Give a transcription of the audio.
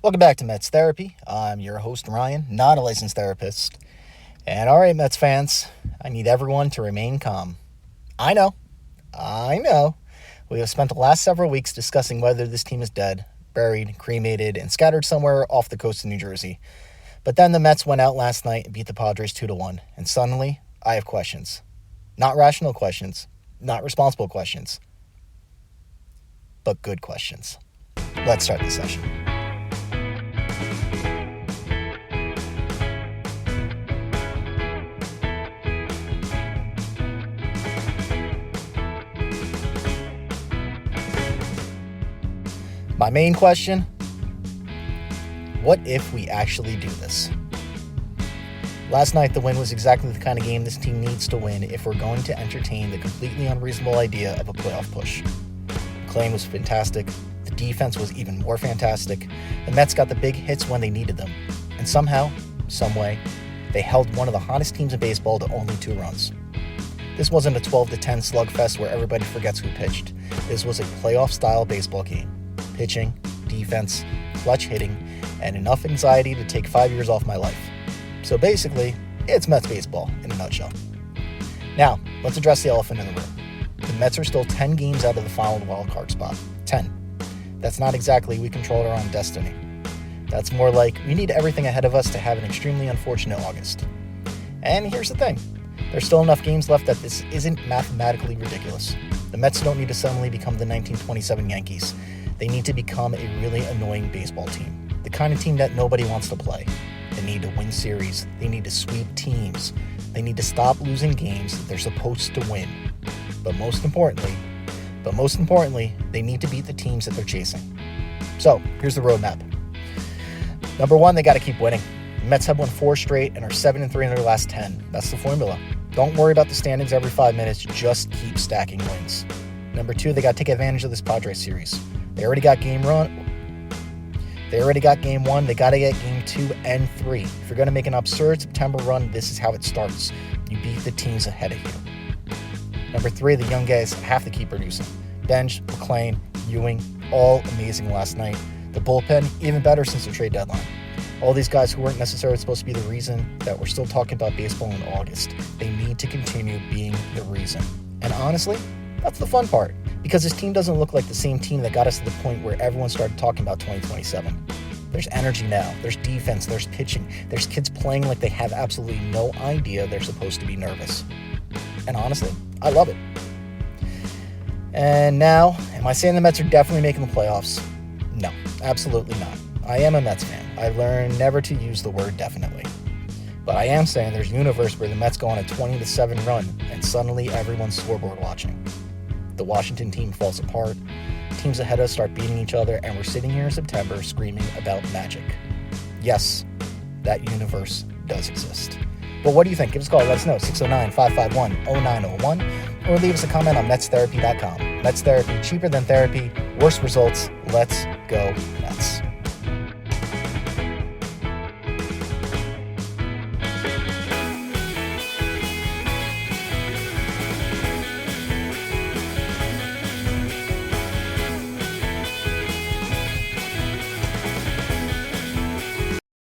Welcome back to Mets Therapy. I'm your host, Ryan, not a licensed therapist. And all right, Mets fans, I need everyone to remain calm. I know. We have spent the last several weeks discussing whether this team is dead, buried, cremated, and scattered somewhere off the coast of New Jersey. But then the Mets went out last night and beat the Padres 2-1, and suddenly I have questions. Not rational questions, not responsible questions, but good questions. Let's start the session. My main question, what if we actually do this? Last night, the win was exactly the kind of game this team needs to win if we're going to entertain the completely unreasonable idea of a playoff push. McLean was fantastic. The defense was even more fantastic. The Mets got the big hits when they needed them. And somehow, someway, they held one of the hottest teams in baseball to only 2 runs. This wasn't a 12-10 slugfest where everybody forgets who pitched. This was a playoff-style baseball game. Pitching, defense, clutch hitting, and enough anxiety to take 5 years off my life. So basically, it's Mets baseball in a nutshell. Now, let's address the elephant in the room. The Mets are still 10 games out of the final wildcard spot. 10. That's not exactly we control our own destiny. That's more like we need everything ahead of us to have an extremely unfortunate August. And here's the thing. There's still enough games left that this isn't mathematically ridiculous. The Mets don't need to suddenly become the 1927 Yankees. They need to become a really annoying baseball team. The kind of team that nobody wants to play. They need to win series. They need to sweep teams. They need to stop losing games that they're supposed to win. But most importantly, they need to beat the teams that they're chasing. So, here's the roadmap. Number 1, they got to keep winning. The Mets have won 4 straight and are 7-3 in their last 10. That's the formula. Don't worry about the standings every 5 minutes. Just keep stacking wins. Number 2, they got to take advantage of this Padres series. They already got game 1. They got to get game 2 and 3. If you're going to make an absurd September run, this is how it starts. You beat the teams ahead of you. Number 3, the young guys have to keep producing. Bench, McLean, Ewing, all amazing last night. The bullpen, even better since the trade deadline. All these guys who weren't necessarily supposed to be the reason that we're still talking about baseball in August. They need to continue being the reason. And honestly, that's the fun part. Because this team doesn't look like the same team that got us to the point where everyone started talking about 2027. There's energy now. There's defense. There's pitching. There's kids playing like they have absolutely no idea they're supposed to be nervous. And honestly, I love it. And now, am I saying the Mets are definitely making the playoffs? No, absolutely not. I am a Mets fan. I learned never to use the word definitely. But I am saying there's a universe where the Mets go on a 20-7 run and suddenly everyone's scoreboard watching. The Washington team falls apart, teams ahead of us start beating each other, and we're sitting here in September screaming about magic. Yes, that universe does exist. But what do you think? Give us a call. Let us know. 609-551-0901. Or leave us a comment on MetsTherapy.com. Mets Therapy, cheaper than therapy, worse results. Let's go Mets.